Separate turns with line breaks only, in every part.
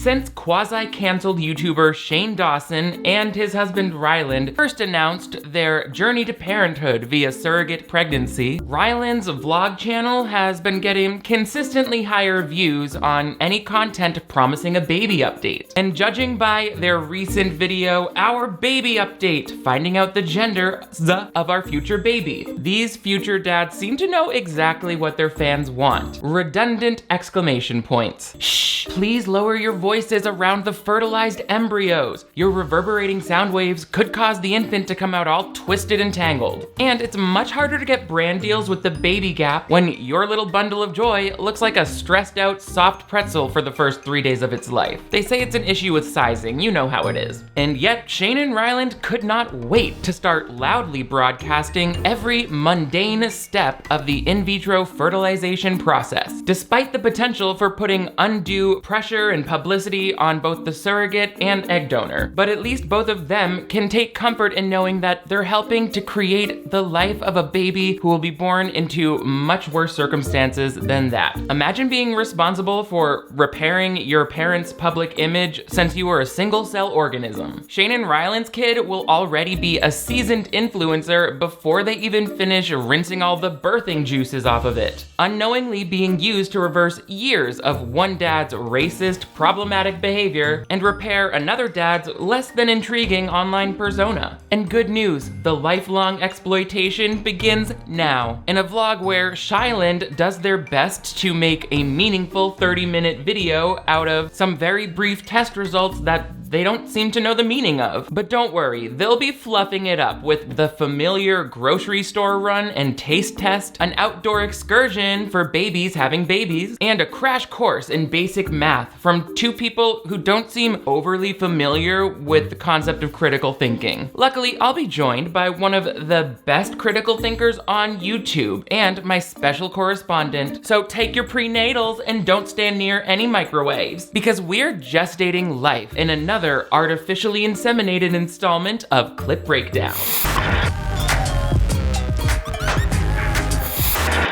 Since quasi-cancelled YouTuber Shane Dawson and his husband Ryland first announced their journey to parenthood via surrogate pregnancy, Ryland's vlog channel has been getting consistently higher views on any content promising a baby update. And judging by their recent video, Our Baby Update, finding out the gender of our future baby, these future dads seem to know exactly what their fans want. Redundant exclamation points. Shh, please lower your voices around the fertilized embryos. Your reverberating sound waves could cause the infant to come out all twisted and tangled. And it's much harder to get brand deals with the baby gap when your little bundle of joy looks like a stressed out soft pretzel for the first 3 days of its life. They say it's an issue with sizing, you know how it is. And yet, Shane and Ryland could not wait to start loudly broadcasting every mundane step of the in vitro fertilization process, despite the potential for putting undue pressure and publicity on both the surrogate and egg donor. But at least both of them can take comfort in knowing that they're helping to create the life of a baby who will be born into much worse circumstances than that. Imagine being responsible for repairing your parents' public image since you were a single-cell organism. Shane and Ryland's kid will already be a seasoned influencer before they even finish rinsing all the birthing juices off of it, unknowingly being used to reverse years of one dad's racist, problematic behavior and repair another dad's less than intriguing online persona. And good news, the lifelong exploitation begins now, in a vlog where Ryland does their best to make a meaningful 30-minute video out of some very brief test results that they don't seem to know the meaning of. But don't worry, they'll be fluffing it up with the familiar grocery store run and taste test, an outdoor excursion for babies having babies, and a crash course in basic math from two people who don't seem overly familiar with the concept of critical thinking. Luckily, I'll be joined by one of the best critical thinkers on YouTube and my special correspondent, so take your prenatals and don't stand near any microwaves, because we're gestating life in another artificially inseminated installment of Clip Breakdown.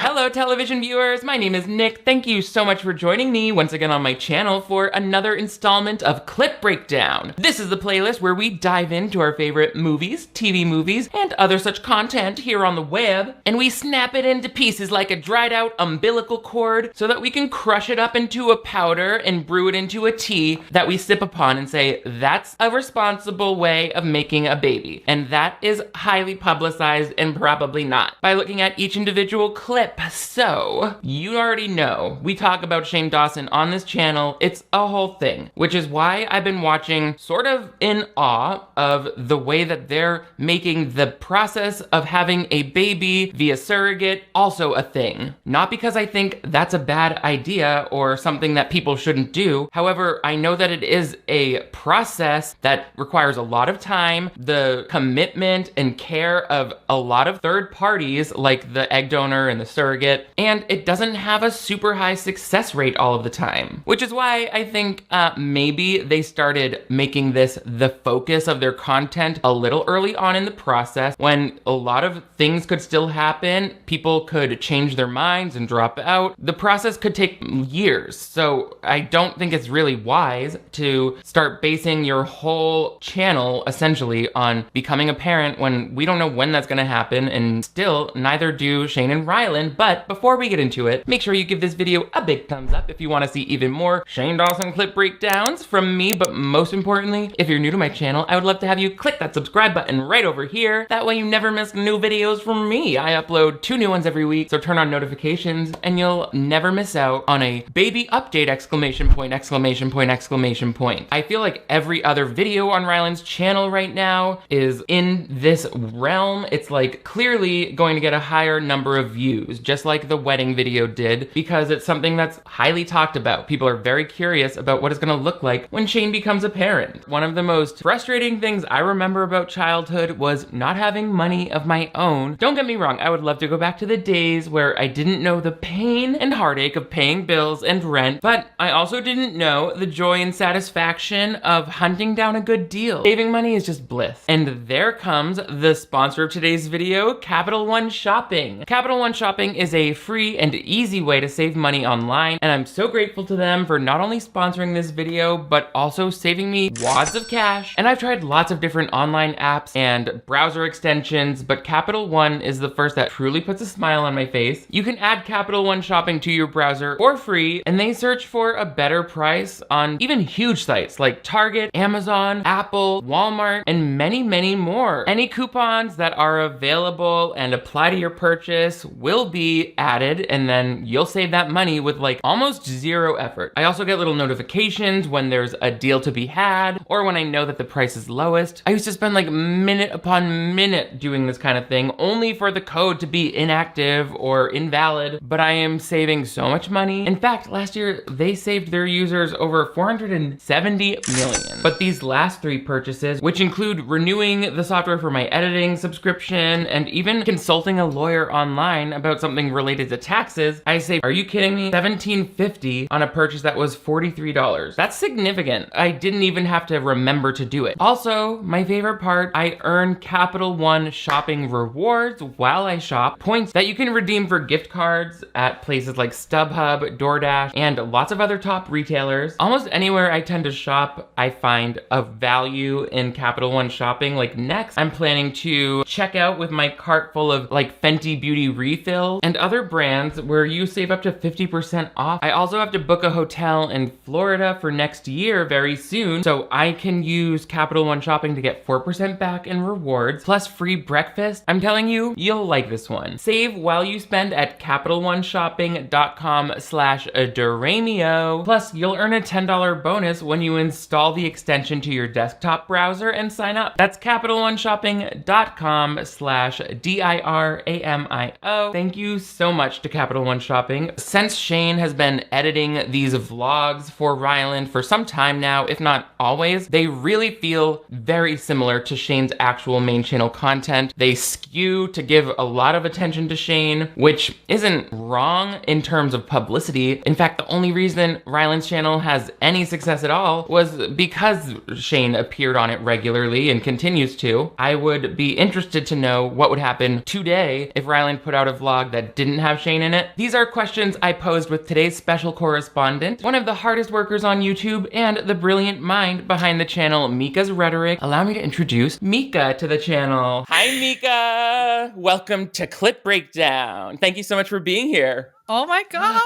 Hello television viewers, my name is Nick. Thank you so much for joining me once again on my channel for another installment of Clip Breakdown. This is the playlist where we dive into our favorite movies, TV movies, and other such content here on the web, and we snap it into pieces like a dried out umbilical cord so that we can crush it up into a powder and brew it into a tea that we sip upon and say, that's a responsible way of making a baby. And that is highly publicized and probably not, by looking at each individual clip. So, you already know, we talk about Shane Dawson on this channel. It's a whole thing, which is why I've been watching sort of in awe of the way that they're making the process of having a baby via surrogate also a thing. Not because I think that's a bad idea or something that people shouldn't do. However, I know that it is a process that requires a lot of time, the commitment and care of a lot of third parties like the egg donor and the surrogate, and it doesn't have a super high success rate all of the time. Which is why I think maybe they started making this the focus of their content a little early on in the process, when a lot of things could still happen. People could change their minds and drop out. The process could take years, so I don't think it's really wise to start basing your whole channel essentially on becoming a parent when we don't know when that's gonna happen, and still neither do Shane and Ryland. But before we get into it, make sure you give this video a big thumbs up if you want to see even more Shane Dawson clip breakdowns from me. But most importantly, if you're new to my channel, I would love to have you click that subscribe button right over here. That way you never miss new videos from me. I upload 2 new ones every week, so turn on notifications and you'll never miss out on a baby update exclamation point, exclamation point, exclamation point. I feel like every other video on Ryland's channel right now is in this realm. It's like clearly going to get a higher number of views, just like the wedding video did, because it's something that's highly talked about. People are very curious about what it's gonna look like when Shane becomes a parent. One of the most frustrating things I remember about childhood was not having money of my own. Don't get me wrong, I would love to go back to the days where I didn't know the pain and heartache of paying bills and rent, but I also didn't know the joy and satisfaction of hunting down a good deal. Saving money is just bliss. And there comes the sponsor of today's video, Capital One Shopping. Capital One Shopping is a free and easy way to save money online, and I'm so grateful to them for not only sponsoring this video, but also saving me wads of cash. And I've tried lots of different online apps and browser extensions, but Capital One is the first that truly puts a smile on my face. You can add Capital One shopping to your browser for free, and they search for a better price on even huge sites like Target, Amazon, Apple, Walmart, and many, many more. Any coupons that are available and apply to your purchase will be added, and then you'll save that money with like almost zero effort. I also get little notifications when there's a deal to be had, or when I know that the price is lowest. I used to spend like minute upon minute doing this kind of thing, only for the code to be inactive or invalid, but I am saving so much money. In fact, last year, they saved their users over 470 million. But these last 3 purchases, which include renewing the software for my editing subscription and even consulting a lawyer online about something related to taxes, I saved, are you kidding me? $17.50 on a purchase that was $43. That's significant. I didn't even have to remember to do it. Also, my favorite part, I earn Capital One shopping rewards while I shop, points that you can redeem for gift cards at places like StubHub, DoorDash, and lots of other top retailers. Almost anywhere I tend to shop, I find a value in Capital One shopping. Like next, I'm planning to check out with my cart full of like Fenty Beauty refills and other brands where you save up to 50% off. I also have to book a hotel in Florida for next year very soon, so I can use Capital One shopping to get 4% back in rewards, plus free breakfast. I'm telling you, you'll like this one. Save while you spend at CapitalOneShopping.com/DiRamio. Plus, you'll earn a $10 bonus when you install the extension to your desktop browser and sign up. That's CapitalOneShopping.com/DiRamio. Thank you so much to Capital One Shopping. Since Shane has been editing these vlogs for Ryland for some time now, if not always, they really feel very similar to Shane's actual main channel content. They skew to give a lot of attention to Shane, which isn't wrong in terms of publicity. In fact, the only reason Ryland's channel has any success at all was because Shane appeared on it regularly and continues to. I would be interested to know what would happen today if Ryland put out a vlog that didn't have Shane in it. These are questions I posed with today's special correspondent, one of the hardest workers on YouTube and the brilliant mind behind the channel Mika's Rhetoric. Allow me to introduce Mika to the channel. Hi, Mika. Welcome to Clip Breakdown. Thank you so much for being here.
Oh my god.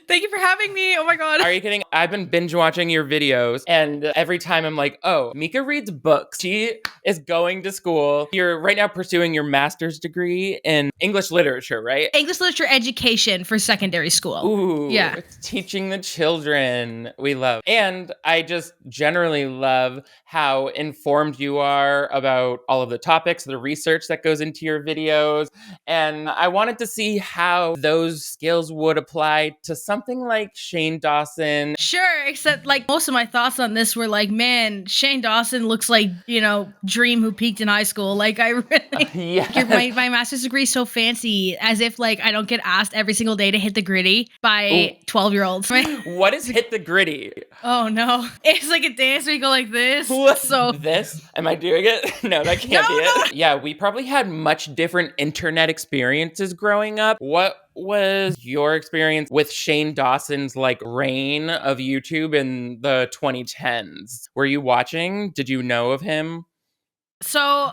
Thank you for having me. Oh my god.
Are you kidding? I've been binge watching your videos, and every time I'm like, oh, Mika reads books. She is going to school. You're right now pursuing your master's degree in English literature, right?
English literature education for secondary school.
Ooh,
yeah.
It's teaching the children. We love. And I just generally love how informed you are about all of the topics, the research that goes into your videos. And I wanted to see how those skills would apply to something like Shane Dawson.
Sure, except like most of my thoughts on this were like, man, Shane Dawson looks like, you know, Dream who peaked in high school. Like I really,
yes.
my master's degree is so fancy, as if like I don't get asked every single day to hit the gritty by 12-year-olds.
What is hit the gritty?
Oh no, it's like a dance where you go like this.
What?
So
this? Am I doing it? No, that can't be it. Yeah, we probably had much different internet experiences growing up. What was your experience with Shane Dawson's like reign of YouTube in the 2010s? Were you watching? Did you know of him?
So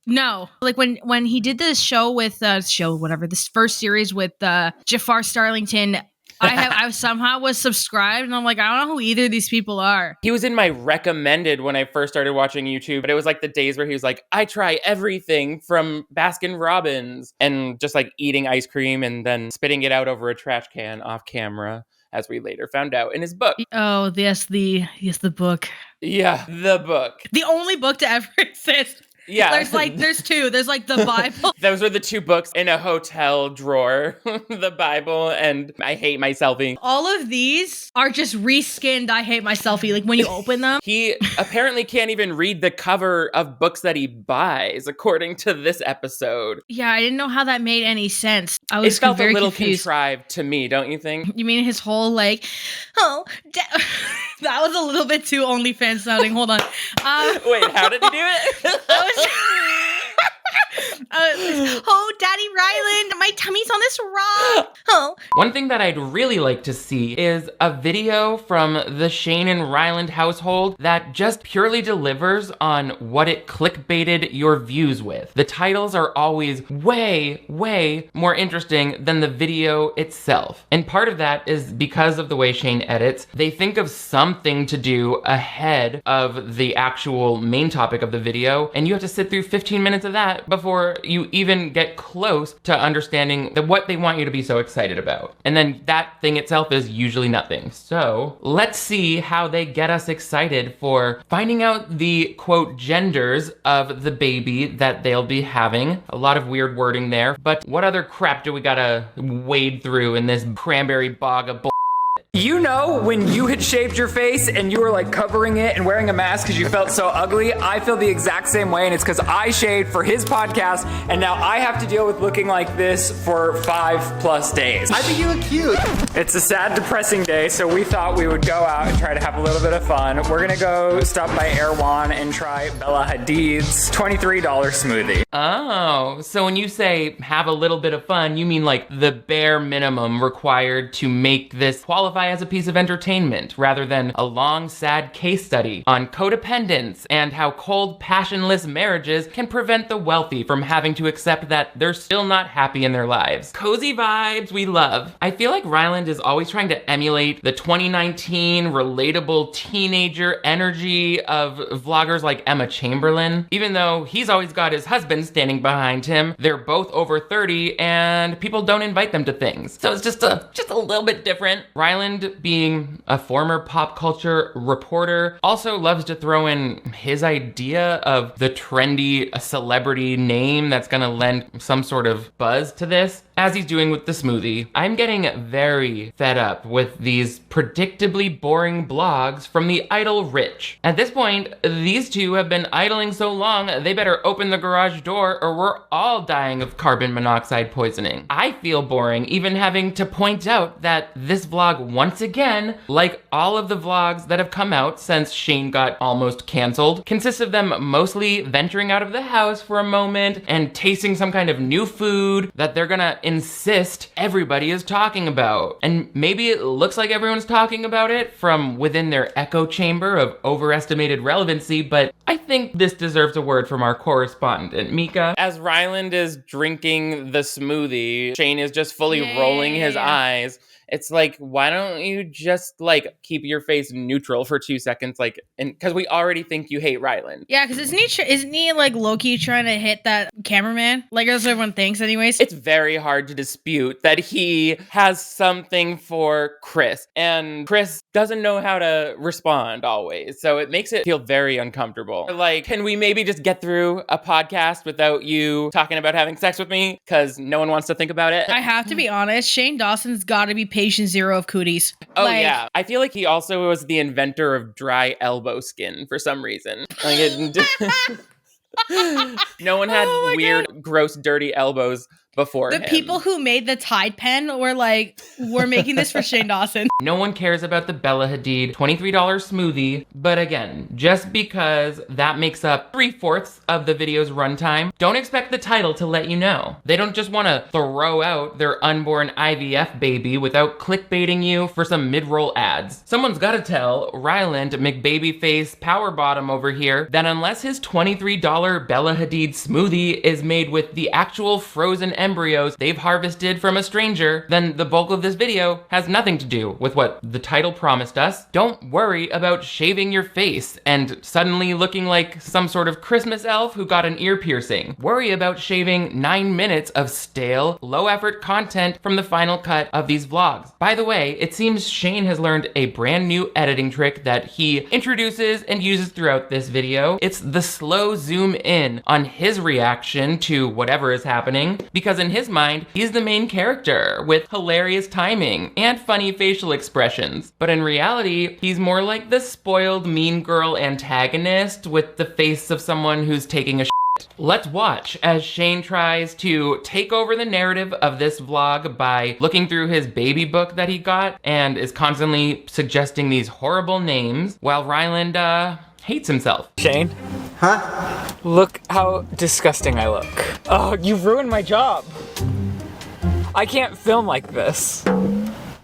no, like when he did this show with this first series with Jafar Starlington, I somehow was subscribed, and I'm like, I don't know who either of these people are.
He was in my recommended when I first started watching YouTube, but it was like the days where he was like, I try everything from Baskin Robbins, and just like eating ice cream and then spitting it out over a trash can off camera, as we later found out in his book.
Oh, yes, the book.
Yeah, the book.
The only book to ever exist.
Yeah.
There's two. There's like the Bible.
Those were the two books in a hotel drawer. The Bible and I Hate My Selfie.
All of these are just reskinned I Hate My Selfie. Like when you open them.
He apparently can't even read the cover of books that he buys, according to this episode.
Yeah, I didn't know how that made any sense. I was
It felt
very
a little
confused.
contrived to me, don't you think?
You mean his whole like, that was a little bit too OnlyFans sounding. Hold on.
Wait, how did he do it?
Oh, Daddy Ryland, my tummy's on this rock. Oh.
One thing that I'd really like to see is a video from the Shane and Ryland household that just purely delivers on what it clickbaited your views with. The titles are always way, way more interesting than the video itself. And part of that is because of the way Shane edits. They think of something to do ahead of the actual main topic of the video, and you have to sit through 15 minutes of that before you even get close to understanding what they want you to be so excited about. And then that thing itself is usually nothing. So let's see how they get us excited for finding out the quote genders of the baby that they'll be having. A lot of weird wording there, but what other crap do we gotta wade through in this cranberry bog of bull?
You know, when you had shaved your face and you were like covering it and wearing a mask because you felt so ugly, I feel the exact same way, and it's because I shaved for his podcast and now I have to deal with looking like this for 5+ days.
I think you look cute.
It's a sad, depressing day, so we thought we would go out and try to have a little bit of fun. We're gonna go stop by Erewhon and try Bella Hadid's $23 smoothie.
Oh, so when you say have a little bit of fun, you mean like the bare minimum required to make this qualify as a piece of entertainment, rather than a long, sad case study on codependence and how cold, passionless marriages can prevent the wealthy from having to accept that they're still not happy in their lives. Cozy vibes we love. I feel like Ryland is always trying to emulate the 2019 relatable teenager energy of vloggers like Emma Chamberlain. Even though he's always got his husband standing behind him, they're both over 30 and people don't invite them to things. So it's just a little bit different. Ryland, being a former pop culture reporter, also loves to throw in his idea of the trendy celebrity name that's gonna lend some sort of buzz to this, as he's doing with the smoothie. I'm getting very fed up with these predictably boring blogs from the idle rich. At this point, these two have been idling so long, they better open the garage door or we're all dying of carbon monoxide poisoning. I feel boring even having to point out that this vlog, once again, like all of the vlogs that have come out since Shane got almost canceled, consists of them mostly venturing out of the house for a moment and tasting some kind of new food that they're gonna insist everybody is talking about. And maybe it looks like everyone's talking about it from within their echo chamber of overestimated relevancy, but I think this deserves a word from our correspondent, Mika. As Ryland is drinking the smoothie, Shane is just fully rolling his eyes. It's like, why don't you just like keep your face neutral for 2 seconds? Like, and because we already think you hate Ryland.
Yeah, because isn't he like low-key trying to hit that cameraman? Like as everyone thinks anyways.
It's very hard to dispute that he has something for Chris, and Chris doesn't know how to respond always. So it makes it feel very uncomfortable. Like, can we maybe just get through a podcast without you talking about having sex with me? Because no one wants to think about it.
I have to be honest, Shane Dawson's got to be patient zero of cooties.
Oh, like, yeah. I feel like he also was the inventor of dry elbow skin for some reason. Like no one had weird, gross, dirty elbows before him.
The people who made the Tide pen were like, we're making this for Shane Dawson.
No one cares about the Bella Hadid $23 smoothie, but again, just because that makes up 3/4 of the video's runtime, don't expect the title to let you know. They don't just want to throw out their unborn IVF baby without clickbaiting you for some mid-roll ads. Someone's gotta tell Ryland McBabyface Power Bottom over here that unless his $23 Bella Hadid smoothie is made with the actual frozen embryos they've harvested from a stranger, then the bulk of this video has nothing to do with what the title promised us. Don't worry about shaving your face and suddenly looking like some sort of Christmas elf who got an ear piercing. Worry about shaving 9 minutes of stale, low-effort content from the final cut of these vlogs. By the way, it seems Shane has learned a brand new editing trick that he introduces and uses throughout this video. It's the slow zoom in on his reaction to whatever is happening, because in his mind, he's the main character with hilarious timing and funny facial expressions. But in reality, he's more like the spoiled mean girl antagonist with the face of someone who's taking a shit. Let's watch as Shane tries to take over the narrative of this vlog by looking through his baby book that he got and is constantly suggesting these horrible names while Ryland hates himself.
Shane?
Huh?
Look how disgusting I look. Oh, you've ruined my job. I can't film like this.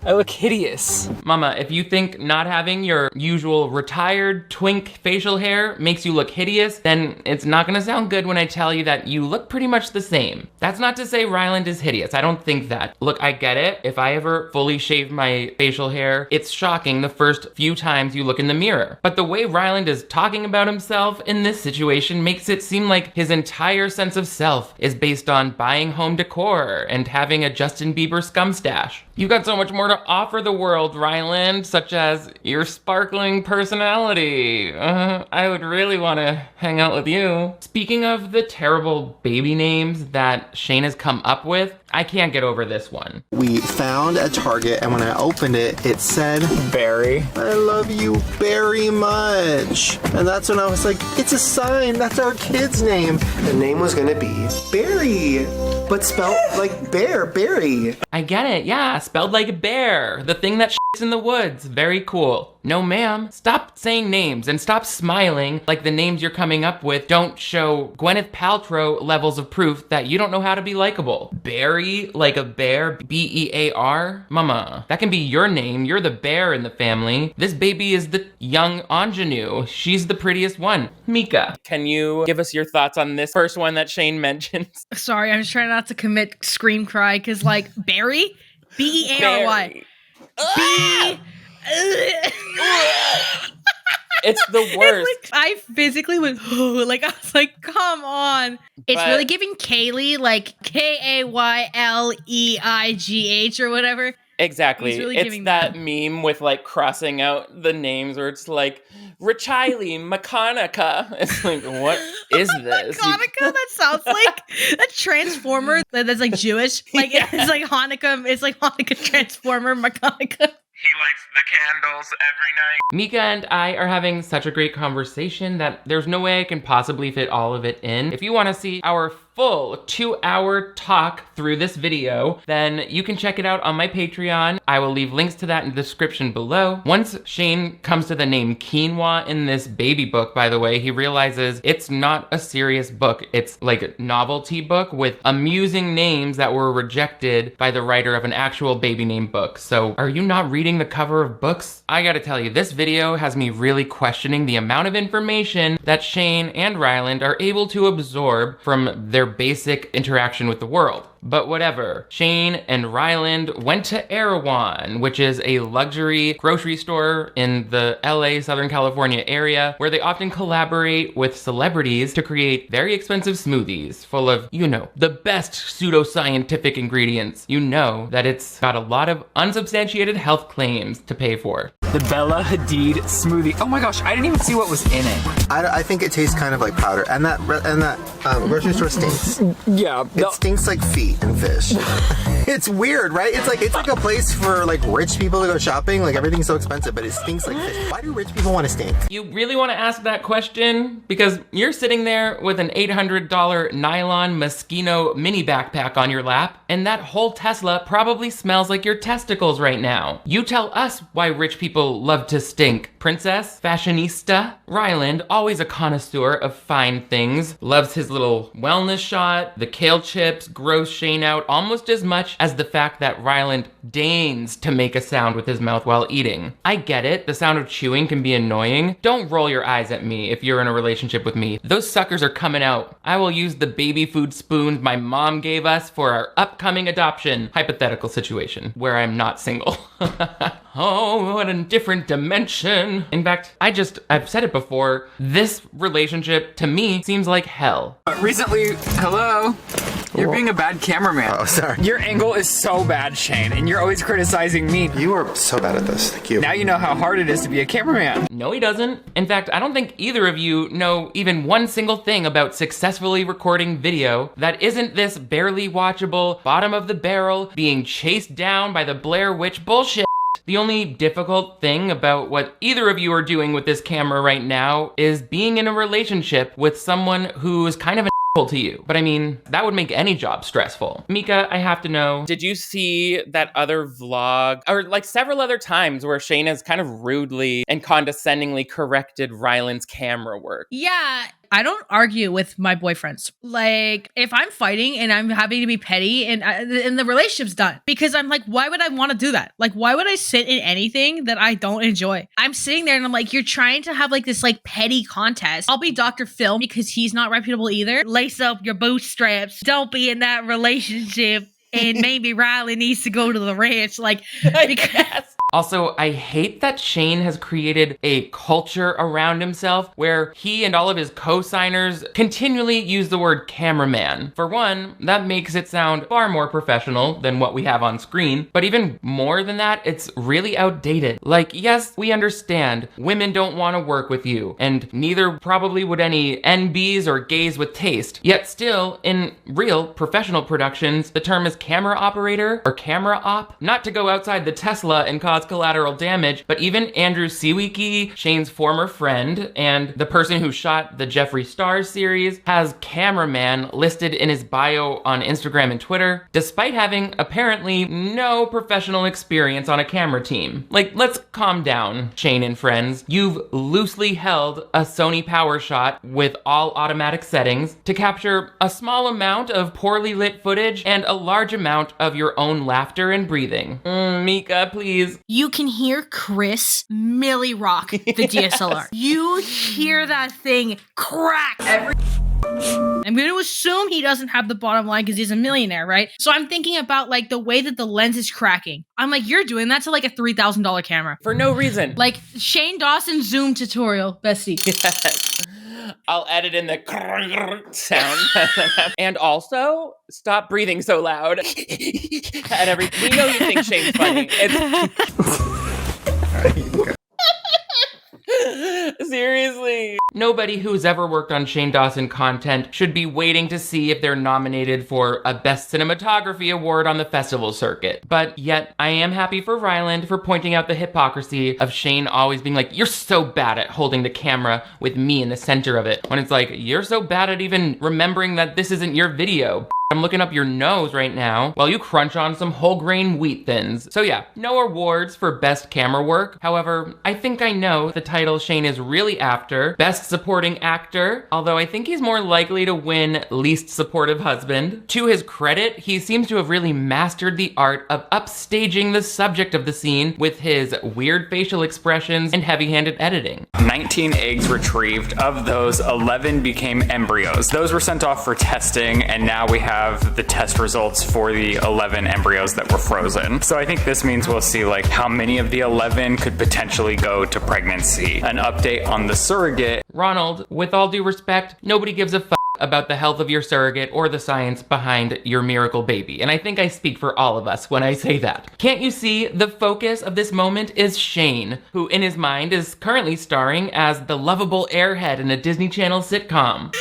I look hideous.
Mama, if you think not having your usual retired twink facial hair makes you look hideous, then it's not gonna sound good when I tell you that you look pretty much the same. That's not to say Ryland is hideous. I don't think that. Look, I get it. If I ever fully shave my facial hair, it's shocking the first few times you look in the mirror. But the way Ryland is talking about himself in this situation makes it seem like his entire sense of self is based on buying home decor and having a Justin Bieber scum stash. You've got so much more to offer the world, Ryland, such as your sparkling personality. I would really want to hang out with you. Speaking of the terrible baby names that Shane has come up with, I can't get over this one.
We found a Target, and when I opened it, it said,
Barry.
I love you very much. And that's when I was like, it's a sign. That's our kid's name. The name was going to be Barry, but spelled like bear, Barry.
I get it, yeah, spelled like a bear. The thing that shits in the woods. Very cool. No, ma'am. Stop saying names and stop smiling like the names you're coming up with don't show Gwyneth Paltrow levels of proof that you don't know how to be likable. Barry, like a bear, B-E-A-R? Mama, that can be your name. You're the bear in the family. This baby is the young ingenue. She's the prettiest one. Mika, can you give us your thoughts on this first one that Shane mentions?
Sorry, I'm just trying not to commit scream cry because, like, Barry? B-E-A-R-Y. B.
It's the worst.
It's like, I physically went, like, I was like, come on. It's
But-
really giving Kaylee, like, Kayleigh or whatever.
Exactly.
He's really
It's
giving
that meme with like crossing out the names where it's like Richiley, McConaughey. It's like, what is this?
Hanukkah? That sounds like a transformer that's like Jewish. Like it's like Hanukkah. It's like Hanukkah transformer McConaughey.
He lights the candles every night.
Mika and I are having such a great conversation that there's no way I can possibly fit all of it in. If you want to see our full 2-hour talk through this video, then you can check it out on my Patreon. I will leave links to that in the description below. Once Shane comes to the name quinoa in this baby book, by the way, he realizes it's not a serious book. It's like a novelty book with amusing names that were rejected by the writer of an actual baby name book. So are you not reading the cover of books? I gotta tell you, this video has me really questioning the amount of information that Shane and Ryland are able to absorb from their basic interaction with the world. But whatever. Shane and Ryland went to Erewhon, which is a luxury grocery store in the LA, Southern California area, where they often collaborate with celebrities to create very expensive smoothies full of, you know, the best pseudoscientific ingredients. You know that it's got a lot of unsubstantiated health claims to pay for.
The Bella Hadid smoothie. Oh my gosh, I didn't even see what was in it.
I think it tastes kind of like powder, and that grocery store stinks.
Yeah.
It stinks like feet and fish. It's weird, right? It's like a place for like rich people to go shopping. Like everything's so expensive, but it stinks like fish. Why do rich people want to stink?
You really want to ask that question? Because you're sitting there with an $800 nylon Moschino mini backpack on your lap, and that whole Tesla probably smells like your testicles right now. You tell us why rich people love to stink. Princess, fashionista, Ryland, always a connoisseur of fine things, loves his little wellness shot, the kale chips, gross Shane out almost as much as the fact that Ryland deigns to make a sound with his mouth while eating. I get it, the sound of chewing can be annoying. Don't roll your eyes at me if you're in a relationship with me. Those suckers are coming out. I will use the baby food spoons my mom gave us for our upcoming adoption hypothetical situation where I'm not single. Oh, what a different dimension. In fact, I've said it before, this relationship to me seems like hell.
Recently, hello. You're being a bad cameraman.
Oh, sorry.
Your angle is so bad, Shane, and you're always criticizing me.
You are so bad at this. Thank you.
Now you know how hard it is to be a cameraman.
No, he doesn't. In fact, I don't think either of you know even one single thing about successfully recording video that isn't this barely watchable, bottom of the barrel, being chased down by the Blair Witch bullshit. The only difficult thing about what either of you are doing with this camera right now is being in a relationship with someone who's kind of an to you. But I mean, that would make any job stressful. Mika, I have to know, did you see that other vlog, or like several other times where Shane has kind of rudely and condescendingly corrected Ryland's camera work?
Yeah, I don't argue with my boyfriends. Like, if I'm fighting and I'm having to be petty and the relationship's done, because I'm like, why would I want to do that? Like, why would I sit in anything that I don't enjoy? I'm sitting there and I'm like, you're trying to have like this like petty contest. I'll be Dr. Phil because he's not reputable either. Lace up your bootstraps. Don't be in that relationship. And maybe Ryland needs to go to the ranch. Like, because
Also, I hate that Shane has created a culture around himself where he and all of his co-signers continually use the word cameraman. For one, that makes it sound far more professional than what we have on screen, but even more than that, it's really outdated. Like, yes, we understand women don't want to work with you, and neither probably would any NBs or gays with taste. Yet still, in real professional productions, the term is camera operator or camera op. Not to go outside the Tesla and cause collateral damage, but even Andrew Seawicki, Shane's former friend, and the person who shot the Jeffree Star series, has cameraman listed in his bio on Instagram and Twitter, despite having apparently no professional experience on a camera team. Like, let's calm down, Shane and friends. You've loosely held a Sony PowerShot with all automatic settings to capture a small amount of poorly lit footage and a large amount of your own laughter and breathing. Mika, please.
you can hear Chris Millie rock the DSLR. You hear that thing crack. I'm going to assume he doesn't have the bottom line because he's a millionaire, right? So I'm thinking about like the way that the lens is cracking. I'm like, you're doing that to like a $3,000 camera.
For no reason.
Like Shane Dawson zoom tutorial, bestie.
Yes. I'll edit in the sound. And also, stop breathing so loud. At every, we know you think Shane's funny. Seriously. Nobody who's ever worked on Shane Dawson content should be waiting to see if they're nominated for a Best Cinematography award on the festival circuit. But yet, I am happy for Ryland for pointing out the hypocrisy of Shane always being like, you're so bad at holding the camera with me in the center of it. When it's like, you're so bad at even remembering that this isn't your video. I'm looking up your nose right now while you crunch on some whole grain wheat thins. So yeah, no awards for best camera work. However, I think I know the title Shane is really after, Best Supporting Actor, although I think he's more likely to win Least Supportive Husband. To his credit, he seems to have really mastered the art of upstaging the subject of the scene with his weird facial expressions and heavy-handed editing.
19 eggs retrieved. Of those, 11 became embryos. Those were sent off for testing, and now we have the test results for the 11 embryos that were frozen. So I think this means we'll see like how many of the 11 could potentially go to pregnancy. An update on the surrogate.
Ronald, with all due respect, nobody gives a fuck about the health of your surrogate or the science behind your miracle baby. And I think I speak for all of us when I say that. Can't you see the focus of this moment is Shane, who in his mind is currently starring as the lovable airhead in a Disney Channel sitcom.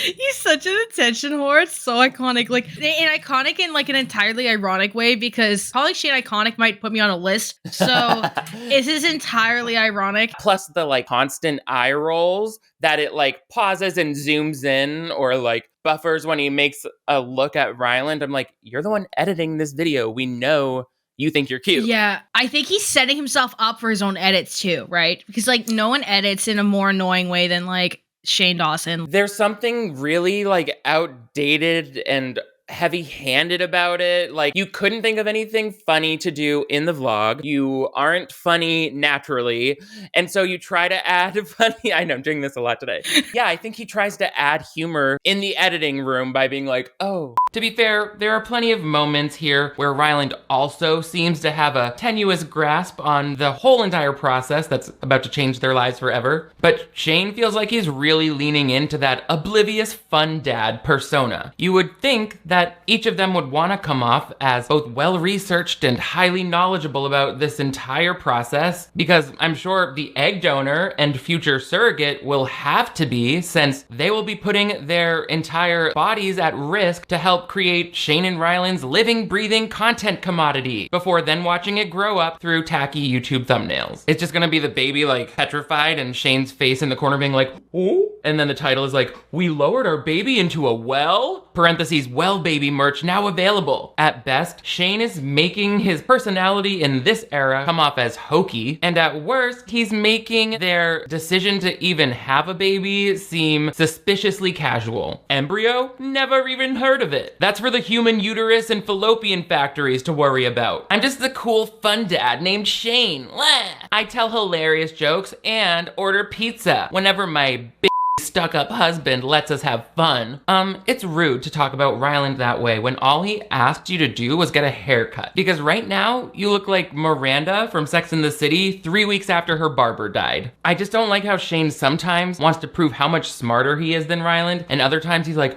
He's such an attention whore. It's so iconic. Like, and iconic in like an entirely ironic way because calling Shane iconic might put me on a list. So this is entirely ironic.
Plus the like constant eye rolls that it like pauses and zooms in or like buffers when he makes a look at Ryland. I'm like, you're the one editing this video. We know you think you're cute.
Yeah, I think he's setting himself up for his own edits too, right? Because like no one edits in a more annoying way than like Shane Dawson.
There's something really like outdated and heavy-handed about it. Like, you couldn't think of anything funny to do in the vlog. You aren't funny naturally. And so you try to add funny. I know I'm doing this a lot today. Yeah, I think he tries to add humor in the editing room by being like, oh. To be fair, there are plenty of moments here where Ryland also seems to have a tenuous grasp on the whole entire process that's about to change their lives forever. But Shane feels like he's really leaning into that oblivious fun dad persona. You would think that each of them would want to come off as both well-researched and highly knowledgeable about this entire process, because I'm sure the egg donor and future surrogate will have to be, since they will be putting their entire bodies at risk to help create Shane and Ryland's living, breathing content commodity, before then watching it grow up through tacky YouTube thumbnails. It's just gonna be the baby like petrified and Shane's face in the corner being like, oh? And then the title is like, we lowered our baby into a well? Parentheses, well baby merch now available. At best, Shane is making his personality in this era come off as hokey. And at worst, he's making their decision to even have a baby seem suspiciously casual. Embryo? Never even heard of it. That's for the human uterus and fallopian factories to worry about. I'm just the cool fun dad named Shane. I tell hilarious jokes and order pizza whenever my stuck-up husband lets us have fun. It's rude to talk about Ryland that way when all he asked you to do was get a haircut. Because right now, you look like Miranda from Sex and the City 3 weeks after her barber died. I just don't like how Shane sometimes wants to prove how much smarter he is than Ryland, and other times he's like,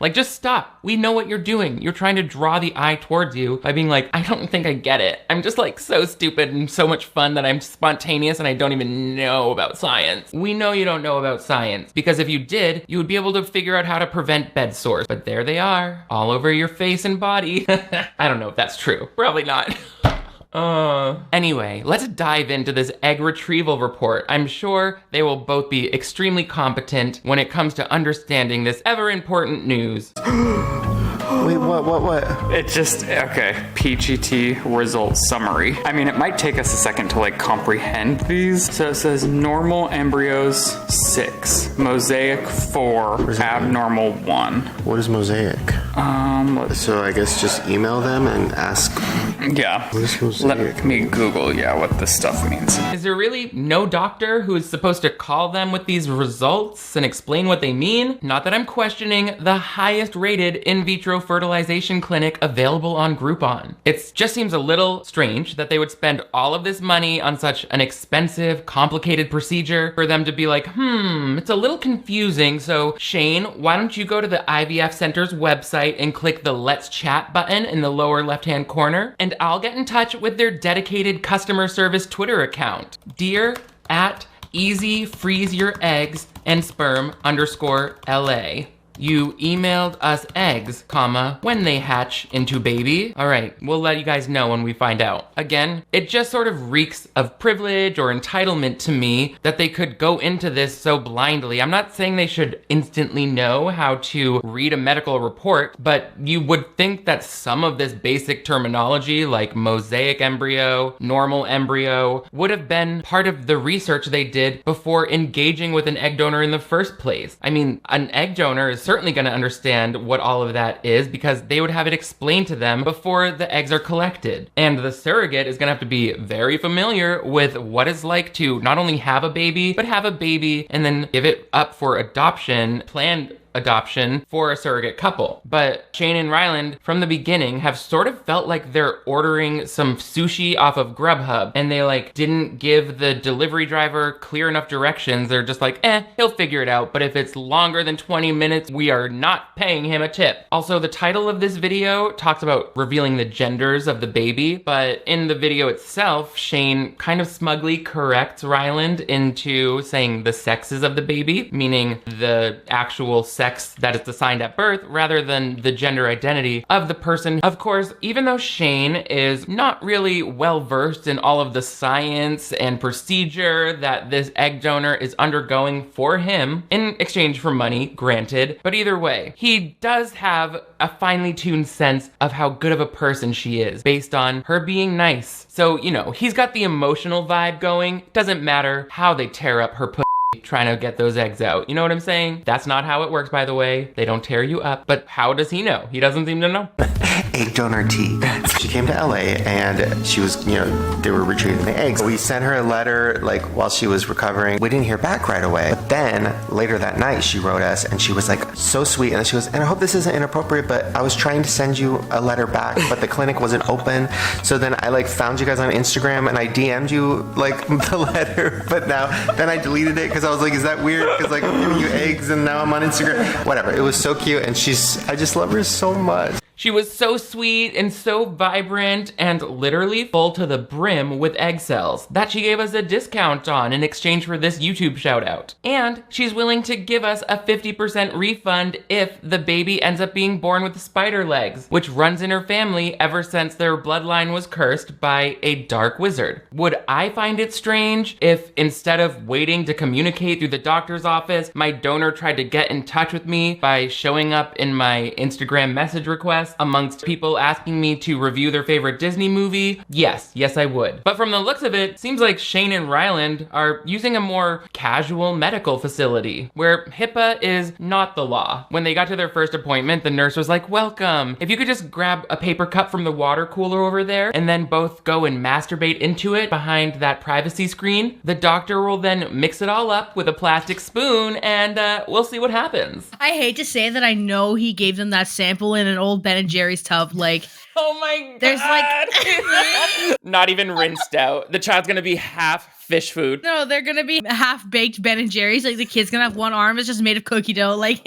like, just stop. We know what you're doing. You're trying to draw the eye towards you by being like, I don't think I get it. I'm just like so stupid and so much fun that I'm spontaneous and I don't even know about science. We know you don't know about science because if you did, you would be able to figure out how to prevent bed sores. But there they are, all over your face and body. I don't know if that's true. Probably not. Anyway, let's dive into this egg retrieval report. I'm sure they will both be extremely competent when it comes to understanding this ever important news.
Wait, what?
It just, okay, PGT result summary. I mean, it might take us a second to like comprehend these. So it says normal embryos 6, mosaic 4, abnormal 1.
What is mosaic? So I guess just email them and ask.
Yeah.
What is mosaic?
Let me Google, what this stuff means.
Is there really no doctor who is supposed to call them with these results and explain what they mean? Not that I'm questioning the highest rated in vitro fertilization clinic available on Groupon. It just seems a little strange that they would spend all of this money on such an expensive, complicated procedure for them to be like, it's a little confusing, so Shane, why don't you go to the IVF Center's website and click the Let's Chat button in the lower left-hand corner, and I'll get in touch with their dedicated customer service Twitter account. Dear @easy freeze your eggs and sperm _LA. You emailed us eggs, when they hatch into baby. All right, we'll let you guys know when we find out. Again, it just sort of reeks of privilege or entitlement to me that they could go into this so blindly. I'm not saying they should instantly know how to read a medical report, but you would think that some of this basic terminology like mosaic embryo, normal embryo, would have been part of the research they did before engaging with an egg donor in the first place. I mean, an egg donor is certainly going to understand what all of that is because they would have it explained to them before the eggs are collected. And the surrogate is going to have to be very familiar with what it's like to not only have a baby, but have a baby and then give it up for adoption, planned adoption for a surrogate couple. But Shane and Ryland from the beginning have sort of felt like they're ordering some sushi off of Grubhub and they like didn't give the delivery driver clear enough directions. They're just like, he'll figure it out. But if it's longer than 20 minutes, we are not paying him a tip. Also, the title of this video talks about revealing the genders of the baby, but in the video itself, Shane kind of smugly corrects Ryland into saying the sexes of the baby, meaning the actual sex that is assigned at birth rather than the gender identity of the person. Of course, even though Shane is not really well versed in all of the science and procedure that this egg donor is undergoing for him in exchange for money, granted, but either way, he does have a finely tuned sense of how good of a person she is based on her being nice. So, he's got the emotional vibe going. Doesn't matter how they tear up her trying to get those eggs out. You know what I'm saying? That's not how it works, by the way. They don't tear you up. But how does he know? He doesn't seem to know.
Egg donor T. She came to LA and she was, they were retrieving the eggs. We sent her a letter while she was recovering. We didn't hear back right away. But then later that night she wrote us and she was so sweet. And she goes, and I hope this isn't inappropriate, but I was trying to send you a letter back, but the clinic wasn't open. So then I found you guys on Instagram and I DM'd you the letter, but then I deleted it because I was like, is that weird? Because I'm giving you eggs and now I'm on Instagram. Whatever. It was so cute and I just love her so much.
She was so sweet and so vibrant and literally full to the brim with egg cells that she gave us a discount on in exchange for this YouTube shout out. And she's willing to give us a 50% refund if the baby ends up being born with spider legs, which runs in her family ever since their bloodline was cursed by a dark wizard. Would I find it strange if instead of waiting to communicate through the doctor's office, my donor tried to get in touch with me by showing up in my Instagram message request amongst people asking me to review their favorite Disney movie? Yes, I would. But from the looks of it, seems like Shane and Ryland are using a more casual medical facility where HIPAA is not the law. When they got to their first appointment, the nurse was like, welcome. If you could just grab a paper cup from the water cooler over there and then both go and masturbate into it behind that privacy screen, the doctor will then mix it all up with a plastic spoon and we'll see what happens.
I hate to say that I know he gave them that sample in an old Ben and Jerry's tub. Like,
oh my God.
there's like
not even rinsed out. The child's gonna be half fish food.
no, they're gonna be half-baked Ben and Jerry's. Like, the kid's gonna have one arm that's just made of cookie dough. Like,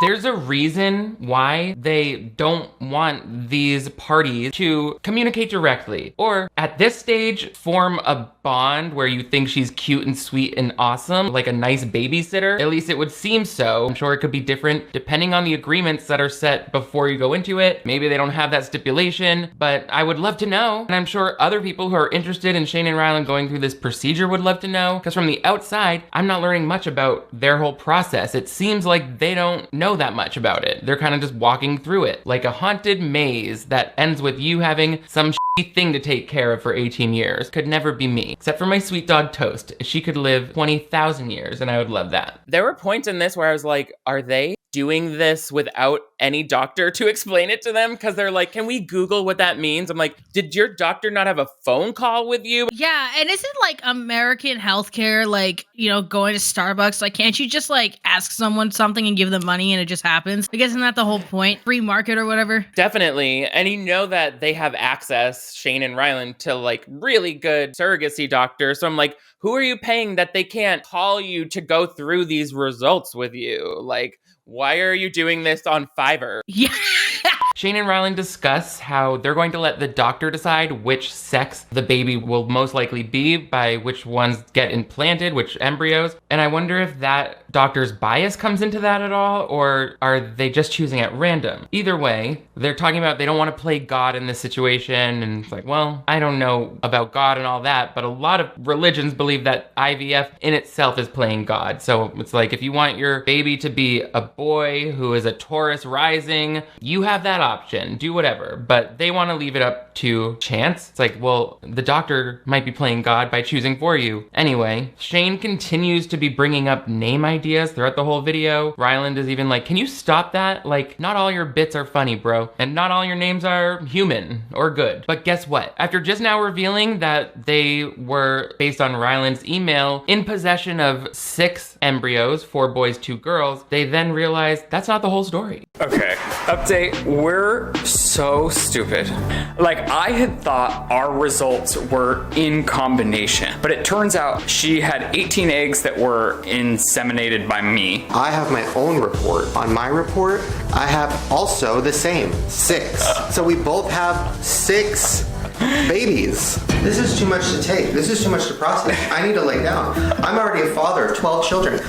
there's a reason why they don't want these parties to communicate directly, or at this stage form a bond where you think she's cute and sweet and awesome, like a nice babysitter. At least it would seem so. I'm sure it could be different depending on the agreements that are set before you go into it. Maybe they don't have that stipulation, but I would love to know. And I'm sure other people who are interested in Shane and Ryland going through this procedure would love to know, because from the outside, I'm not learning much about their whole process. It seems like they don't know that much about it. They're kind of just walking through it like a haunted maze that ends with you having some thing to take care of for 18 years. Could never be me. Except for my sweet dog Toast. She could live 20,000 years and I would love that. There were points in this where I was like, are they doing this without any doctor to explain it to them? Because they're like, can we Google what that means? I'm like, did your doctor not have a phone call with you?
yeah, and isn't like American healthcare like, you know, going to Starbucks? Like, can't you just like ask someone something and give them money and it just happens? I guess isn't that the whole point? Free market or whatever?
Definitely. And you know that they have access, Shane and Ryland, to like really good surrogacy doctors. So I'm like, who are you paying that they can't call you to go through these results with you? Like, why are you doing this on Fiverr?
Yeah.
Shane and Ryland discuss how they're going to let the doctor decide which sex the baby will most likely be by which ones get implanted, which embryos. And I wonder if that doctor's bias comes into that at all, or are they just choosing at random? Either way, they're talking about they don't want to play God in this situation. And it's like, well, I don't know about God and all that, but a lot of religions believe that IVF in itself is playing God. So it's like, if you want your baby to be a boy who is a Taurus rising, you have that option, do whatever, but they want to leave it up to chance. It's like, well, the doctor might be playing God by choosing for you. Anyway, Shane continues to be bringing up name ideas throughout the whole video. Ryland is even like, can you stop that? Like, not all your bits are funny, bro, and not all your names are human or good. But guess what? After just now revealing that they were, based on Ryland's email, in possession of 6 embryos, 4 boys, 2 girls, they then realized that's not the whole story.
Okay, update. We're so stupid. Like, I had thought our results were in combination, but it turns out she had 18 eggs that were inseminated by me.
I have my own report. On my report, I have also the same, 6. So we both have 6 babies. This is too much to take. This is too much to process. I need to lay down. I'm already a father of 12 children.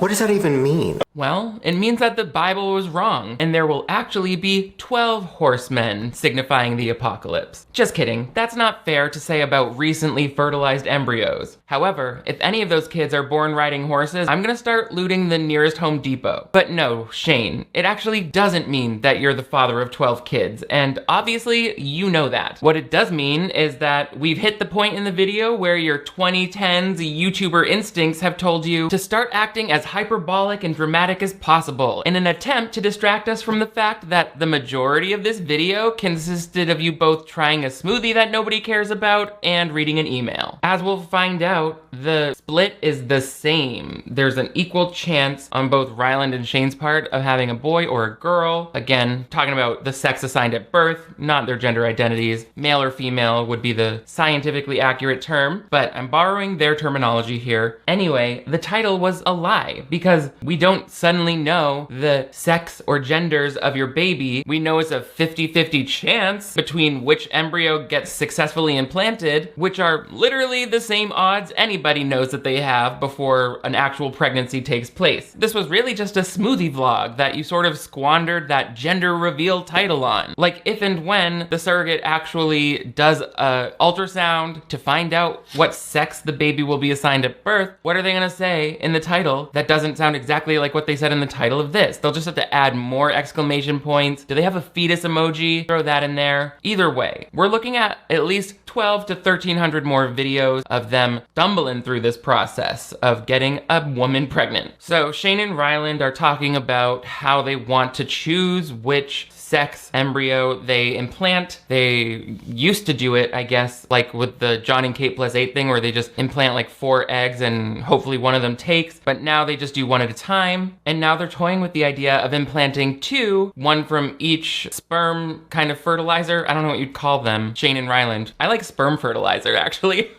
What does that even mean?
Well, it means that the Bible was wrong, and there will actually be 12 horsemen signifying the apocalypse. Just kidding, that's not fair to say about recently fertilized embryos. However, if any of those kids are born riding horses, I'm gonna start looting the nearest Home Depot. But no, Shane, it actually doesn't mean that you're the father of 12 kids, and obviously you know that. What it does mean is that we've hit the point in the video where your 2010s YouTuber instincts have told you to start acting as hyperbolic and dramatic as possible in an attempt to distract us from the fact that the majority of this video consisted of you both trying a smoothie that nobody cares about and reading an email. As we'll find out, the split is the same. There's an equal chance on both Ryland and Shane's part of having a boy or a girl. Again, talking about the sex assigned at birth, not their gender identities. Male or female would be the scientifically accurate term, but I'm borrowing their terminology here. Anyway, the title was a lie because we don't suddenly know the sex or genders of your baby. We know it's a 50-50 chance between which embryo gets successfully implanted, which are literally the same odds anybody knows that they have before an actual pregnancy takes place. This was really just a smoothie vlog that you sort of squandered that gender reveal title on. Like if and when the surrogate actually does a ultrasound to find out what sex the baby will be assigned at birth, what are they gonna say in the title that doesn't sound exactly like what they said in the title of this? They'll just have to add more exclamation points. Do they have a fetus emoji? Throw that in there. Either way, we're looking at least 12 to 1300 more videos of them stumbling through this process of getting a woman pregnant. So Shane and Ryland are talking about how they want to choose which sex embryo they implant. They used to do it, I guess, like with the John and Kate plus 8 thing where they just implant like 4 eggs and hopefully one of them takes, but now they just do one at a time. And now they're toying with the idea of implanting 2, one from each sperm kind of fertilizer. I don't know what you'd call them, Shane and Ryland. I like sperm fertilizer, actually.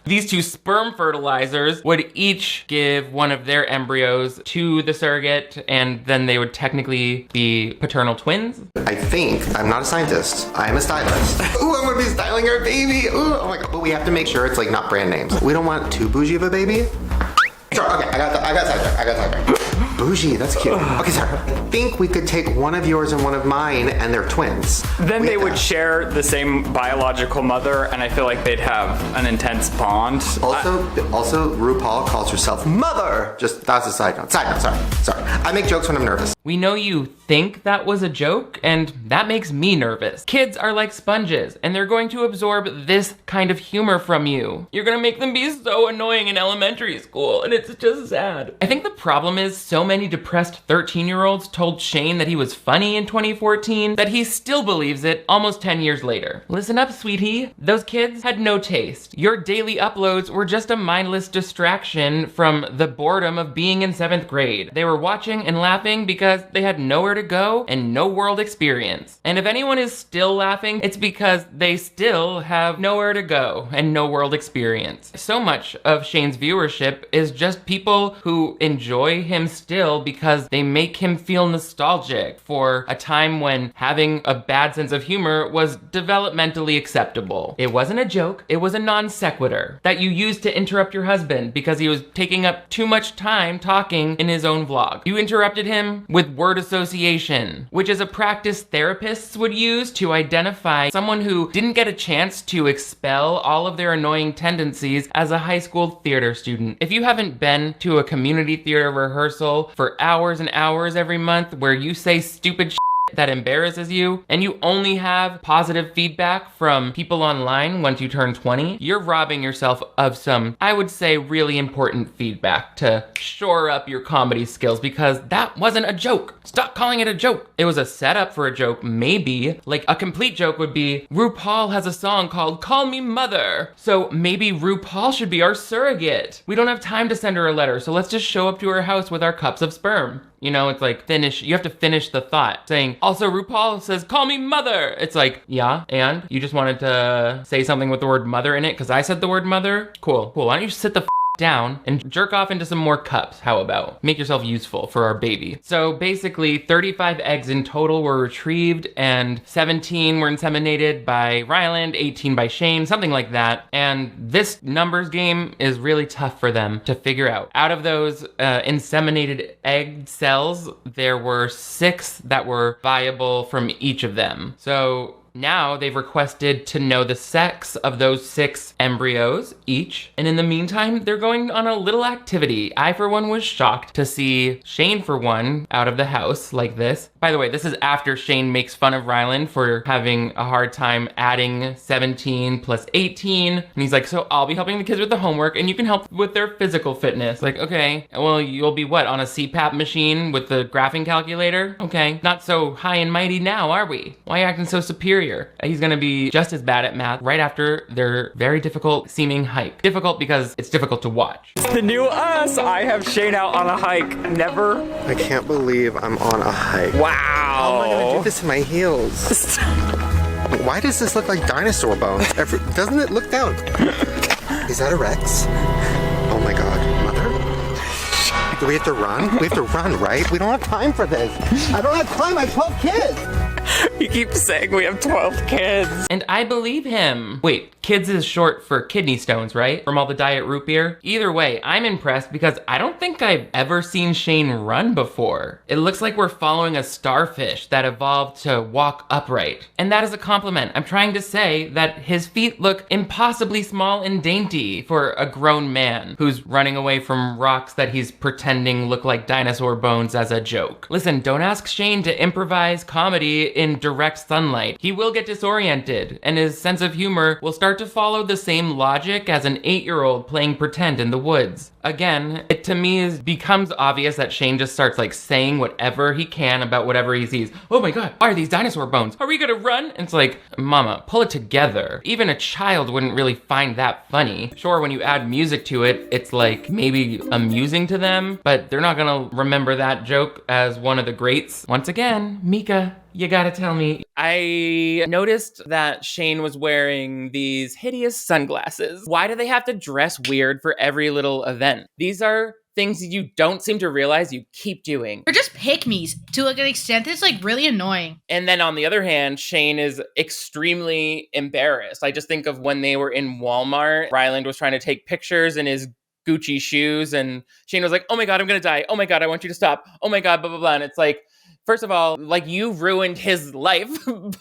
These 2 sperm fertilizers would each give one of their embryos to the surrogate, and then they would technically be paternal twins.
I think, I'm not a scientist, I am a stylist. Ooh, I'm gonna be styling our baby. Ooh, oh my God. But we have to make sure it's like not brand names. We don't want too bougie of a baby. Sorry, okay, I got sidetracked. Bougie, that's cute. Okay, sorry. I think we could take one of yours and one of mine, and they're twins.
Then they would share the same biological mother, and I feel like they'd have an intense bond.
Also, RuPaul calls herself Mother. Just, that's a side note. Sorry. I make jokes when I'm nervous.
We know you think that was a joke, and that makes me nervous. Kids are like sponges, and they're going to absorb this kind of humor from you. You're gonna make them be so annoying in elementary school, and it's just sad. I think the problem is so many depressed 13-year-olds told Shane that he was funny in 2014 that he still believes it almost 10 years later. Listen up, sweetie. Those kids had no taste. Your daily uploads were just a mindless distraction from the boredom of being in 7th grade. They were watching and laughing because they had nowhere to go and no world experience. And if anyone is still laughing, it's because they still have nowhere to go and no world experience. So much of Shane's viewership is just people who enjoy him still because they make him feel nostalgic for a time when having a bad sense of humor was developmentally acceptable. It wasn't a joke, it was a non sequitur that you used to interrupt your husband because he was taking up too much time talking in his own vlog. You interrupted him with word association, which is a practice therapists would use to identify someone who didn't get a chance to expel all of their annoying tendencies as a high school theater student. If you haven't been to a community theater rehearsal for hours and hours every month where you say stupid shit that embarrasses you, and you only have positive feedback from people online once you turn 20, you're robbing yourself of some, I would say, really important feedback to shore up your comedy skills, because that wasn't a joke. Stop calling it a joke. It was a setup for a joke, maybe. Like, a complete joke would be, RuPaul has a song called Call Me Mother, so maybe RuPaul should be our surrogate. We don't have time to send her a letter, so let's just show up to her house with our cups of sperm. You know, it's like you have to finish the thought. Saying, also RuPaul says, call me mother. It's like, yeah, and? You just wanted to say something with the word mother in it because I said the word mother? Cool. Why don't you sit the down and jerk off into some more cups? How about? Make yourself useful for our baby. So basically 35 eggs in total were retrieved and 17 were inseminated by Ryland, 18 by Shane, something like that. And this numbers game is really tough for them to figure out. Out of those inseminated egg cells, there were 6 that were viable from each of them. So now they've requested to know the sex of those 6 embryos each. And in the meantime, they're going on a little activity. I, for one, was shocked to see Shane, for one, out of the house like this. By the way, this is after Shane makes fun of Ryland for having a hard time adding 17 plus 18. And he's like, so I'll be helping the kids with the homework and you can help with their physical fitness. Like, okay, well, you'll be what, on a CPAP machine with the graphing calculator? Okay, not so high and mighty now, are we? Why are you acting so superior? He's gonna be just as bad at math right after their very difficult seeming hike. Difficult because it's difficult to watch.
It's the new us. I have Shane out on a hike. Never.
I can't believe I'm on a hike.
Wow.
How am I gonna do this in my heels? Why does this look like dinosaur bones? Doesn't it? Look down. Is that a Rex? Oh my God, Mother? Do we have to run? We have to run, right? We don't have time for this. I don't have time. I have 12 kids.
He keeps saying we have 12 kids.
And I believe him. Wait, kids is short for kidney stones, right? From all the diet root beer? Either way, I'm impressed because I don't think I've ever seen Shane run before. It looks like we're following a starfish that evolved to walk upright. And that is a compliment. I'm trying to say that his feet look impossibly small and dainty for a grown man who's running away from rocks that he's pretending look like dinosaur bones as a joke. Listen, don't ask Shane to improvise comedy in direct sunlight. He will get disoriented, and his sense of humor will start to follow the same logic as an 8-year-old playing pretend in the woods. Again, it to me becomes obvious that Shane just starts like saying whatever he can about whatever he sees. Oh my god, why are these dinosaur bones? Are we gonna run? And it's like, mama, pull it together. Even a child wouldn't really find that funny. Sure, when you add music to it, it's like maybe amusing to them, but they're not gonna remember that joke as one of the greats. Once again, Mika, you gotta tell me. I noticed that Shane was wearing these hideous sunglasses. Why do they have to dress weird for every little event? These are things you don't seem to realize you keep doing.
They're just pick-me's to like an extent that's like really annoying.
And then on the other hand, Shane is extremely embarrassed. I just think of when they were in Walmart, Ryland was trying to take pictures in his Gucci shoes, and Shane was like, oh my god, I'm gonna die. Oh my god, I want you to stop. Oh my god, blah, blah, blah. And it's like, first of all, like, you ruined his life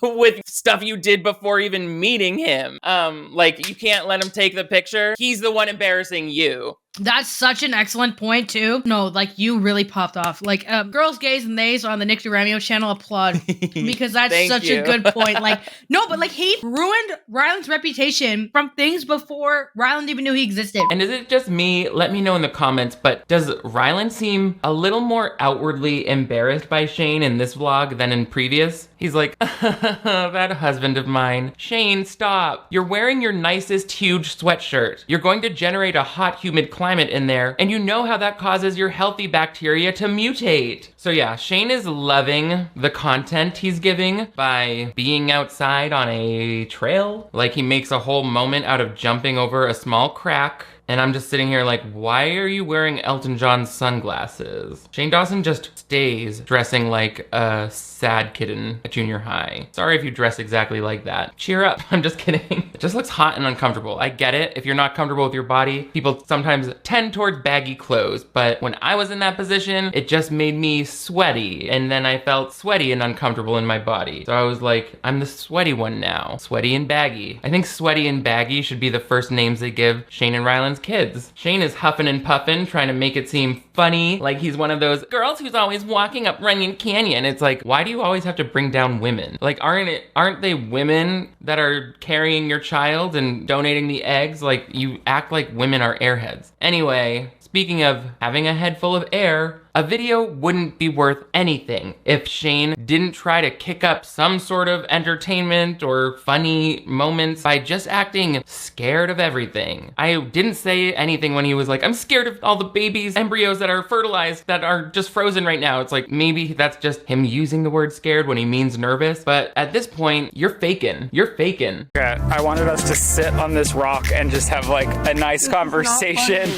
with stuff you did before even meeting him. Like, you can't let him take the picture. He's the one embarrassing you.
That's such an excellent point, too. No, like, you really popped off. Like, girls, gays, and theys on the DiRamio channel applaud because that's such a good point. Like, no, but, like, he ruined Ryland's reputation from things before Ryland even knew he existed.
And is it just me? Let me know in the comments, but does Ryland seem a little more outwardly embarrassed by Shane in this vlog than in previous? He's like, that husband of mine. Shane, stop. You're wearing your nicest huge sweatshirt. You're going to generate a hot, humid climate in there, and you know how that causes your healthy bacteria to mutate. So yeah, Shane is loving the content he's giving by being outside on a trail. Like, he makes a whole moment out of jumping over a small crack. And I'm just sitting here like, why are you wearing Elton John's sunglasses? Shane Dawson just stays dressing like a sad kitten at junior high. Sorry if you dress exactly like that. Cheer up. I'm just kidding. It just looks hot and uncomfortable. I get it. If you're not comfortable with your body, people sometimes tend towards baggy clothes. But when I was in that position, it just made me sweaty. And then I felt sweaty and uncomfortable in my body. So I was like, I'm the sweaty one now. Sweaty and baggy. I think sweaty and baggy should be the first names they give Shane and Ryland's kids. Shane is huffing and puffing, trying to make it seem funny, like he's one of those girls who's always walking up Runyon Canyon. It's like, why do you always have to bring down women? Like, aren't they women that are carrying your child and donating the eggs? Like, you act like women are airheads. Anyway, speaking of having a head full of air, a video wouldn't be worth anything if Shane didn't try to kick up some sort of entertainment or funny moments by just acting scared of everything. I didn't say anything when he was like, I'm scared of all the babies, embryos that are fertilized that are just frozen right now. It's like, maybe that's just him using the word scared when he means nervous. But at this point, you're faking. You're faking.
Okay, I wanted us to sit on this rock and just have like a nice conversation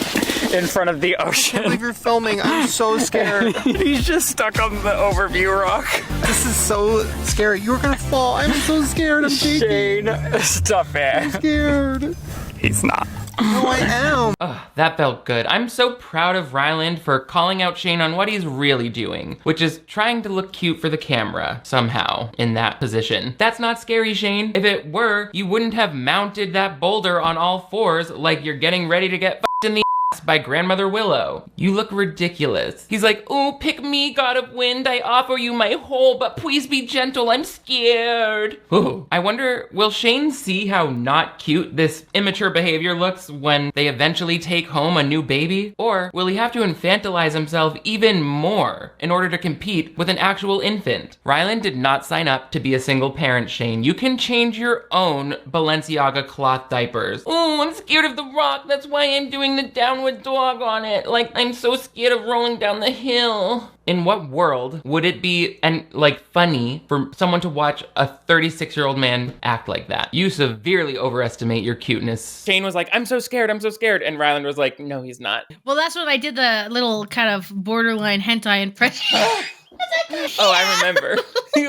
in front of the
I
ocean.
can't believe you're filming. I'm so scared.
He's just stuck on the overview rock.
This is so scary. You're gonna fall. I'm so scared. I'm shaking.
Shane, stop
I'm
it.
scared.
He's not.
No, I am.
Ugh, that felt good. I'm so proud of Ryland for calling out Shane on what he's really doing, which is trying to look cute for the camera somehow in that position. That's not scary, Shane. If it were, you wouldn't have mounted that boulder on all fours like you're getting ready to get f***ed in the by Grandmother Willow. You look ridiculous. He's like, oh, pick me, God of Wind. I offer you my whole, but please be gentle. I'm scared. Ooh. I wonder, will Shane see how not cute this immature behavior looks when they eventually take home a new baby? Or will he have to infantilize himself even more in order to compete with an actual infant? Ryland did not sign up to be a single parent, Shane. You can change your own Balenciaga cloth diapers. Oh, I'm scared of the rock. That's why I'm doing the downward dog on it. Like, I'm so scared of rolling down the hill. In what world would it be funny for someone to watch a 36-year-old man act like that? You severely overestimate your cuteness. Shane was like, I'm so scared. And Ryland was like, no, he's not.
Well, that's when I did the little kind of borderline hentai impression.
Oh, I remember.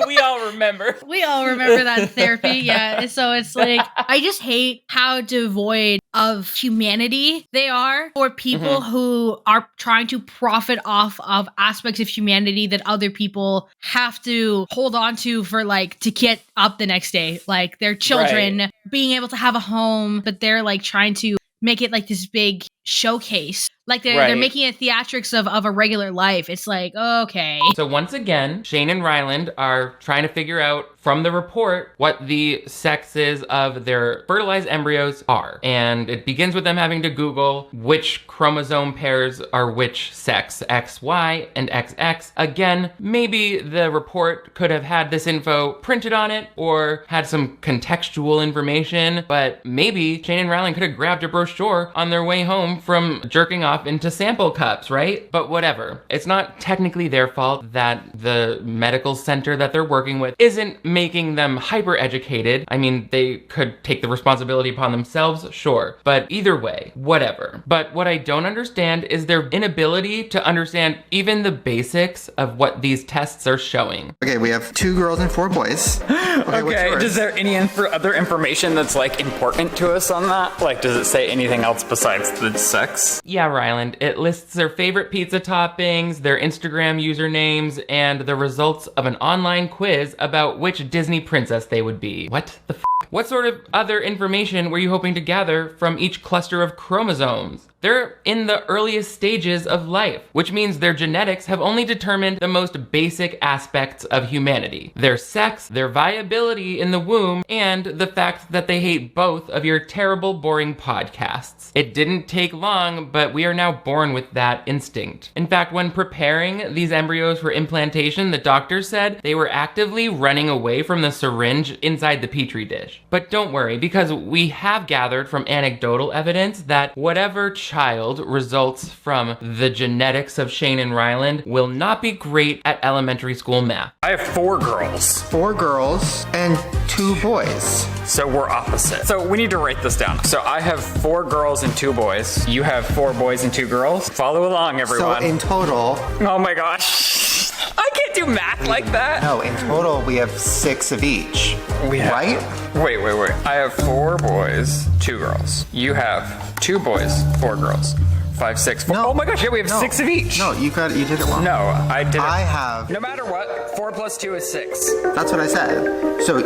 We all remember.
We all remember that in therapy, yeah. So it's like, I just hate how devoid of humanity they are for people who are trying to profit off of aspects of humanity that other people have to hold on to for like to get up the next day. Like their children being able to have a home, but they're like trying to make it like this big showcase. Like they're making a theatrics of a regular life. It's like, okay.
So once again, Shane and Ryland are trying to figure out from the report what the sexes of their fertilized embryos are. And it begins with them having to Google which chromosome pairs are which sex, XY and XX. Again, maybe the report could have had this info printed on it or had some contextual information, but maybe Shane and Ryland could have grabbed a brochure on their way home from jerking off into sample cups, right? But whatever. It's not technically their fault that the medical center that they're working with isn't making them hyper educated. I mean, they could take the responsibility upon themselves, sure. But either way, whatever. But what I don't understand is their inability to understand even the basics of what these tests are showing.
Okay, we have 2 girls and 4 boys.
Okay, is there any other information that's like important to us on that? Like, does it say anything else besides the sex?
Yeah, Ryland. It lists their favorite pizza toppings, their Instagram usernames, and the results of an online quiz about which Disney princess they would be. What the f***? What sort of other information were you hoping to gather from each cluster of chromosomes? They're in the earliest stages of life, which means their genetics have only determined the most basic aspects of humanity. Their sex, their viability in the womb, and the fact that they hate both of your terrible, boring podcasts. It didn't take long, but we are now born with that instinct. In fact, when preparing these embryos for implantation, the doctors said they were actively running away from the syringe inside the petri dish. But don't worry, because we have gathered from anecdotal evidence that whatever child results from the genetics of Shane and Ryland will not be great at elementary school math.
I have 4 girls.
4 girls and 2 boys.
So we're opposite. So we need to write this down. So I have 4 girls and 2 boys. You have 4 boys and 2 girls. Follow along, everyone.
So in total...
Oh my gosh. I can't do math like that.
No, in total we have 6 of each. Right?
Wait. I have 4 boys, 2 girls. You have 2 boys, 4 girls. 5, 6, 4.
No.
Oh my gosh, yeah, we have 6 of each.
No, you did it wrong.
No, I did it.
I have...
No matter what, 4 plus 2 is 6.
That's what I said. So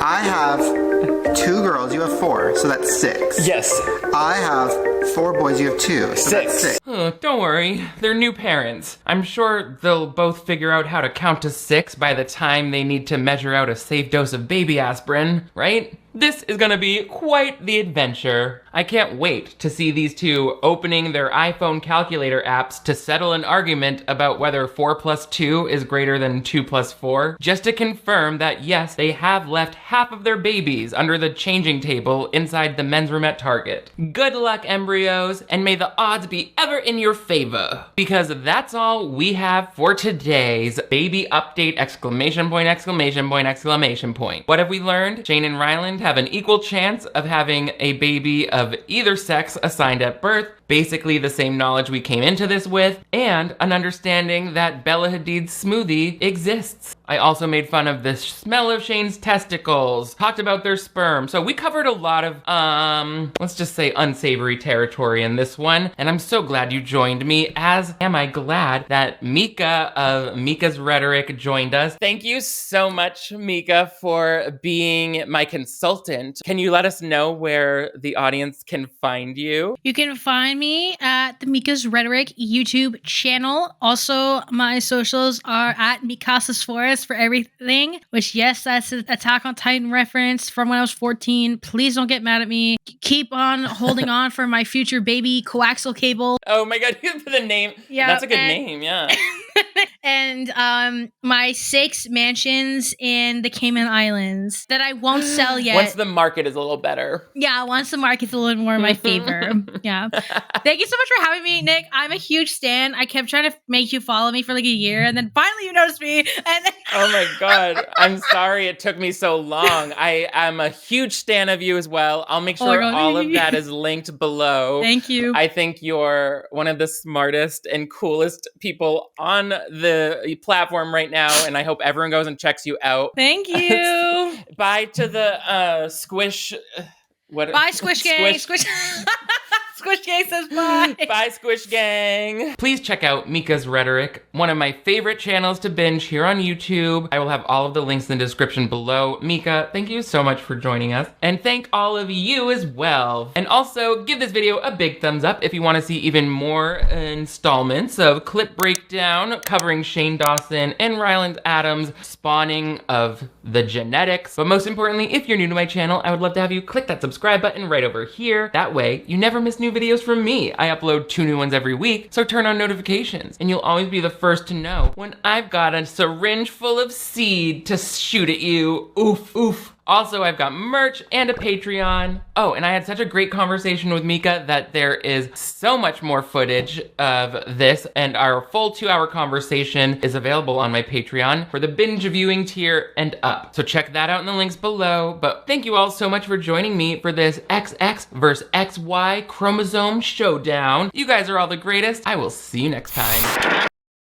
I have 2 girls, you have 4, so that's 6.
Yes.
I have 4 boys, you have 2, so that's 6.
Oh, don't worry, they're new parents. I'm sure they'll both figure out how to count to 6 by the time they need to measure out a safe dose of baby aspirin, right? This is gonna be quite the adventure. I can't wait to see these two opening their iPhone calculator apps to settle an argument about whether 4 plus 2 is greater than 2 plus 4, just to confirm that yes, they have left half of their babies under the changing table inside the men's room at Target. Good luck, embryos, and may the odds be ever in your favor. Because that's all we have for today's baby update! Exclamation point, exclamation point, exclamation point. What have we learned? Shane and Ryland have an equal chance of having a baby of either sex assigned at birth, basically the same knowledge we came into this with, and an understanding that Bella Hadid's smoothie exists. I also made fun of the smell of Shane's testicles, talked about their sperm, so we covered a lot of, let's just say unsavory territory in this one, and I'm so glad you joined me, as am I glad that Mika of Mika's Rhetoric joined us. Thank you so much, Mika, for being my consultant. Can you let us know where the audience can find you?
You can find me at the Mika's Rhetoric YouTube channel. Also, my socials are at Mikasa's Forest for everything, which yes, that's an Attack on Titan reference from when I was 14. Please don't get mad at me. Keep on holding on for my future baby coaxial cable.
Oh my god, the name. Yeah, that's a good name, yeah.
and my 6 mansions in the Cayman Islands that I won't sell yet.
Once the market is a little better.
Yeah, once the market's a little more in my favor. Yeah. Thank you so much for having me, Nick. I'm a huge stan. I kept trying to make you follow me for like a year, and then finally you noticed me. And
Oh my God. I'm sorry it took me so long. I'm a huge stan of you as well. I'll make sure all of that is linked below.
Thank you.
I think you're one of the smartest and coolest people on the platform right now, and I hope everyone goes and checks you out.
Thank you.
Bye to the Squish.
Bye, Squish Gang. Squish Gang says bye.
Bye, Squish Gang. Please check out Mika's Rhetoric, one of my favorite channels to binge here on YouTube. I will have all of the links in the description below. Mika, thank you so much for joining us. And thank all of you as well. And also, give this video a big thumbs up if you want to see even more installments of Clip Breakdown covering Shane Dawson and Ryland Adams' spawning of the genetics. But most importantly, if you're new to my channel, I would love to have you click that subscribe button right over here. That way, you never miss new videos from me. I upload 2 new ones every week, so turn on notifications, and you'll always be the first to know when I've got a syringe full of seed to shoot at you. Oof, oof. Also, I've got merch and a Patreon. Oh, and I had such a great conversation with Mika that there is so much more footage of this, and our full 2-hour conversation is available on my Patreon for the binge viewing tier and up. So check that out in the links below. But thank you all so much for joining me for this XX versus XY chromosome showdown. You guys are all the greatest. I will see you next time.